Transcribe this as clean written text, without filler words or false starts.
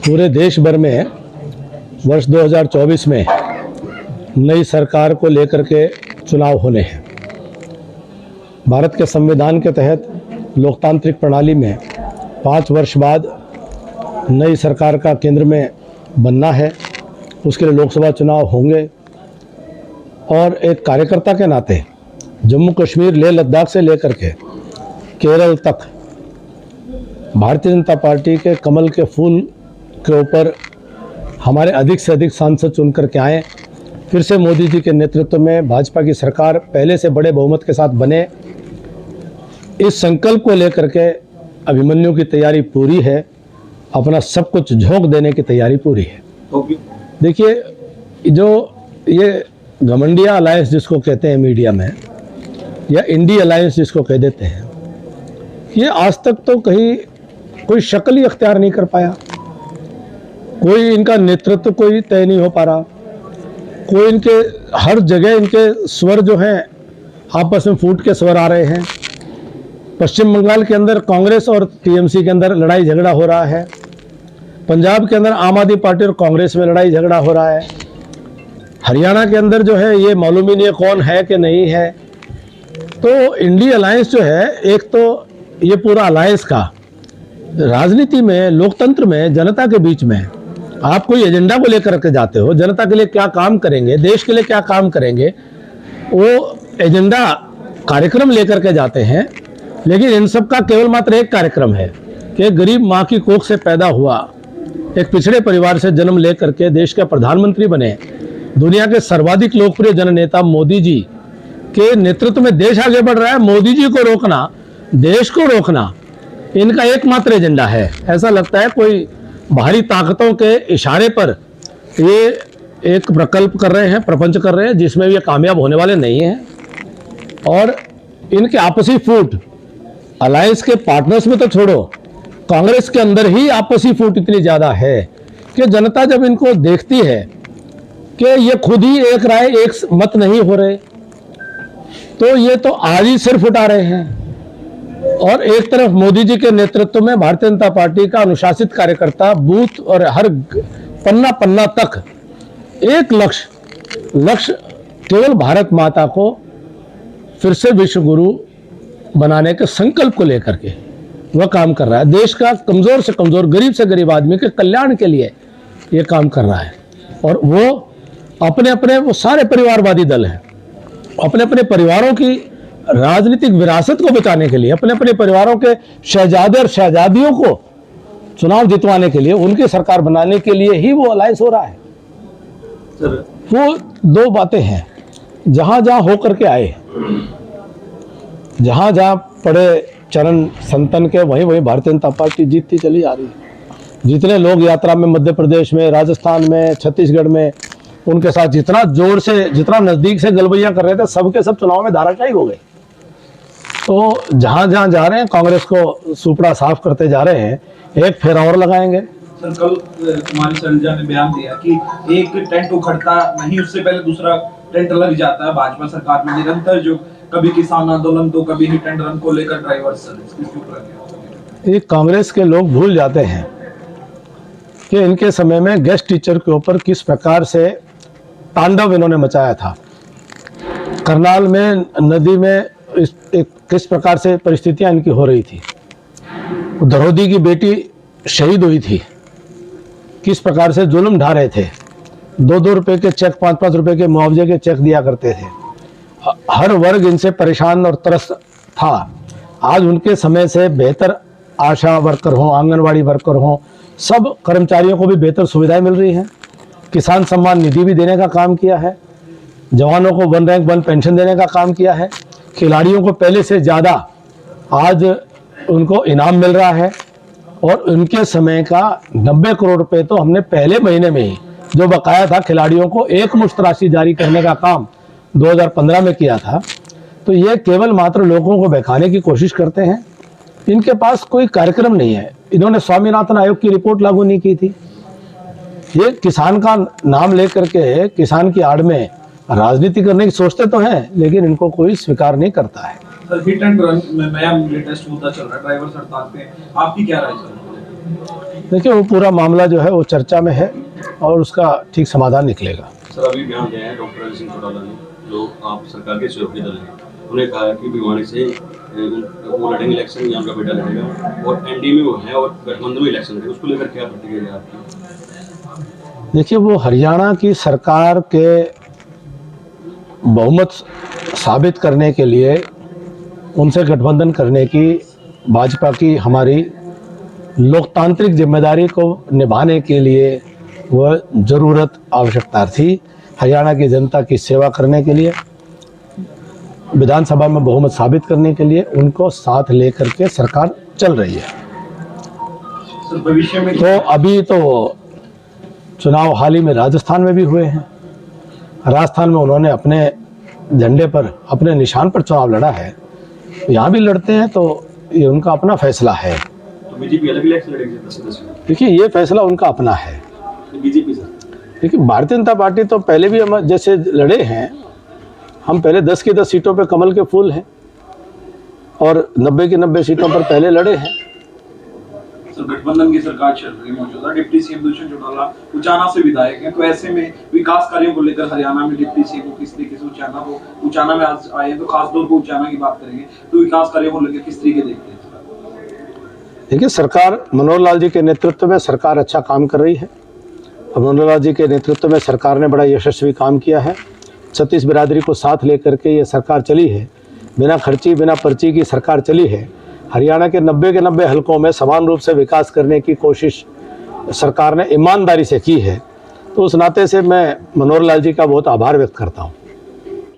पूरे देश भर में वर्ष 2024 में नई सरकार को लेकर के चुनाव होने हैं। भारत के संविधान के तहत लोकतांत्रिक प्रणाली में 5 वर्ष बाद नई सरकार का केंद्र में बनना है। उसके लिए लोकसभा चुनाव होंगे और एक कार्यकर्ता के नाते जम्मू कश्मीर लेह लद्दाख से लेकर के केरल तक भारतीय जनता पार्टी के कमल के फूल के ऊपर हमारे अधिक से अधिक सांसद चुन करके आए। फिर से मोदी जी के नेतृत्व में भाजपा की सरकार पहले से बड़े बहुमत के साथ बने, इस संकल्प को लेकर के अभिमन्यु की तैयारी पूरी है, अपना सब कुछ झोंक देने की तैयारी पूरी है। देखिए, जो ये घमंडिया अलायंस जिसको कहते हैं मीडिया में, या इंडी अलायंस जिसको कह देते हैं, ये आज तक तो कहीं कोई शक्ल ही अख्तियार नहीं कर पाया। कोई इनका नेतृत्व कोई तय नहीं हो पा रहा। कोई इनके हर जगह इनके स्वर जो हैं आपस में फूट के स्वर आ रहे हैं। पश्चिम बंगाल के अंदर कांग्रेस और टीएमसी के अंदर लड़ाई झगड़ा हो रहा है। पंजाब के अंदर आम आदमी पार्टी और कांग्रेस में लड़ाई झगड़ा हो रहा है। हरियाणा के अंदर जो है ये मालूम ही नहीं है कौन है कि नहीं है। तो इंडी अलायंस जो है, एक तो ये पूरा अलायंस का राजनीति में, लोकतंत्र में, जनता के बीच में आप कोई एजेंडा को लेकर के जाते हो, जनता के लिए क्या काम करेंगे, देश के लिए क्या काम करेंगे, वो एजेंडा कार्यक्रम लेकर के जाते हैं। लेकिन इन सब का केवल मात्र एक कार्यक्रम है कि एक गरीब माँ की कोख से पैदा हुआ, एक पिछड़े परिवार से जन्म लेकर के देश के प्रधानमंत्री बने, दुनिया के सर्वाधिक लोकप्रिय जननेता मोदी जी के नेतृत्व में देश आगे बढ़ रहा है। मोदी जी को रोकना, देश को रोकना इनका एकमात्र एजेंडा है। ऐसा लगता है कोई बाहरी ताकतों के इशारे पर ये एक प्रकल्प कर रहे हैं, प्रपंच कर रहे हैं, जिसमें ये कामयाब होने वाले नहीं हैं। और इनके आपसी फूट अलायंस के पार्टनर्स में तो छोड़ो, कांग्रेस के अंदर ही आपसी फूट इतनी ज़्यादा है कि जनता जब इनको देखती है कि ये खुद ही एक राय एक मत नहीं हो रहे, तो ये तो आज ही सिर फुटा रहे हैं। और एक तरफ मोदी जी के नेतृत्व में भारतीय जनता पार्टी का अनुशासित कार्यकर्ता बूथ और हर पन्ना पन्ना तक एक लक्ष्य केवल भारत माता को फिर से विश्व गुरु बनाने के संकल्प को लेकर के वह काम कर रहा है। देश का कमजोर से कमजोर, गरीब से गरीब आदमी के कल्याण के लिए ये काम कर रहा है। और वो अपने अपने वो सारे परिवारवादी दल हैं, अपने अपने परिवारों की राजनीतिक विरासत को बचाने के लिए, अपने अपने परिवारों के शहजादे और शहजादियों को चुनाव जितवाने के लिए, उनकी सरकार बनाने के लिए ही वो अलायंस हो रहा है। वो दो बातें हैं, जहां जहां होकर के आए, जहां जहां पड़े चरण संतन के, वहीं वहीं भारतीय जनता पार्टी जीतती चली जा रही है। जितने लोग यात्रा में मध्य प्रदेश में, राजस्थान में, छत्तीसगढ़ में उनके साथ जितना जोर से, जितना नजदीक से गलबैया कर रहे थे, सबके सब चुनाव में धाराशायी हो गए। तो जहां जहां जा रहे हैं कांग्रेस को सुपड़ा साफ करते जा रहे हैं, एक फेरा और लगाएंगे। सर, कल कुमारी शैलजा ने बयान दिया कि एक टेंट उखड़ता नहीं, उससे पहले दूसरा टेंट लग जाता है। भाजपा सरकार में निरंतर जो कभी किसान आंदोलन तो कभी ही टेंडर को लेकर ड्राइवर्स, ये कांग्रेस के लोग भूल जाते हैं कि इनके समय में गेस्ट टीचर के ऊपर किस प्रकार से तांडव इन्होंने मचाया था। करनाल में नदी में किस प्रकार से परिस्थितियां इनकी हो रही थी। द्रौपदी की बेटी शहीद हुई थी, किस प्रकार से जुल्म ढा रहे थे। 2-2 रुपए के चेक, 5-5 रुपए के मुआवजे के चेक दिया करते थे। हर वर्ग इनसे परेशान और त्रस्त था। आज उनके समय से बेहतर आशा वर्कर हों, आंगनवाड़ी वर्कर हों, सब कर्मचारियों को भी बेहतर सुविधाएं मिल रही हैं। किसान सम्मान निधि भी देने का काम किया है, जवानों को 1 रैंक 1 पेंशन देने का काम किया है, खिलाड़ियों को पहले से ज़्यादा आज उनको इनाम मिल रहा है। और उनके समय का 90 करोड़ रुपए तो हमने पहले महीने में ही जो बकाया था खिलाड़ियों को एकमुश्त राशि जारी करने का काम 2015 में किया था। तो ये केवल मात्र लोगों को बहकाने की कोशिश करते हैं। इनके पास कोई कार्यक्रम नहीं है। इन्होंने स्वामीनाथन आयोग की रिपोर्ट लागू नहीं की थी। ये किसान का नाम लेकर के किसान की आड़ में राजनीति करने की सोचते तो हैं, लेकिन इनको कोई स्वीकार नहीं करता है। सर, हिट एंड रन में नया लेटेस्ट मुद्दा चल रहा है, ड्राइवर हड़ताल पे, आपकी क्या राय सर? देखिए वो पूरा मामला जो है वो चर्चा में है और उसका ठीक समाधान निकलेगा। सर अभी बयान दिया है डॉक्टर अली सिंह चौटाला ने, जो आप सरकार के सहयोगी दल हैं, उन्हें कहा है कि भिवानी से वो लड़ेंगे इलेक्शन या उनका बेटा लड़ेगा और एनडीए में वो है और गठबंधन में इलेक्शन लड़ेगा, उसको लेकर क्या प्रतिक्रिया है आपकी? देखिए वो हरियाणा की सरकार के बहुमत साबित करने के लिए उनसे गठबंधन करने की भाजपा की हमारी लोकतांत्रिक जिम्मेदारी को निभाने के लिए वह ज़रूरत आवश्यकता थी। हरियाणा की जनता की सेवा करने के लिए, विधानसभा में बहुमत साबित करने के लिए उनको साथ लेकर के सरकार चल रही है। सर भविष्य में तो अभी तो चुनाव हाल ही में राजस्थान में भी हुए हैं। राजस्थान में उन्होंने अपने झंडे पर, अपने निशान पर चुनाव लड़ा है, यहाँ भी लड़ते हैं, तो ये उनका अपना फैसला है। तो बीजेपी अलग इलेक्शन लड़ेगी 10-10 में? देखिए ये फैसला उनका अपना है। बीजेपी सर देखिए भारतीय जनता पार्टी तो पहले भी हम जैसे लड़े हैं, हम पहले 10 की 10 सीटों पर कमल के फूल हैं और 90 की 90 सीटों पर पहले लड़े हैं। सर गठबंधन की सरकार चल रही है, मौजूदा डिप्टी सीएम दुष्यंत चौटाला उचाना से विधायक हैं, तो ऐसे में विकास कार्यों को लेकर हरियाणा में डिप्टी सीएम को किस तरीके से उचाना में आज आए हैं, तो खासतौर पर उचाना की बात करेंगे तो विकास कार्यों को लेकर किस तरीके देखते हैं? देखिए सरकार, मनोहर लाल जी के नेतृत्व में सरकार अच्छा काम कर रही है और मनोहर लाल जी के नेतृत्व में सरकार ने बड़ा यशस्वी काम किया है। छत्तीस बिरादरी को साथ लेकर के ये सरकार चली है, बिना खर्ची बिना पर्ची की सरकार चली है। हरियाणा के 90 के 90 हलकों में समान रूप से विकास करने की कोशिश सरकार ने ईमानदारी से की है। तो उस नाते से मैं मनोहर लाल जी का बहुत आभार व्यक्त करता हूँ।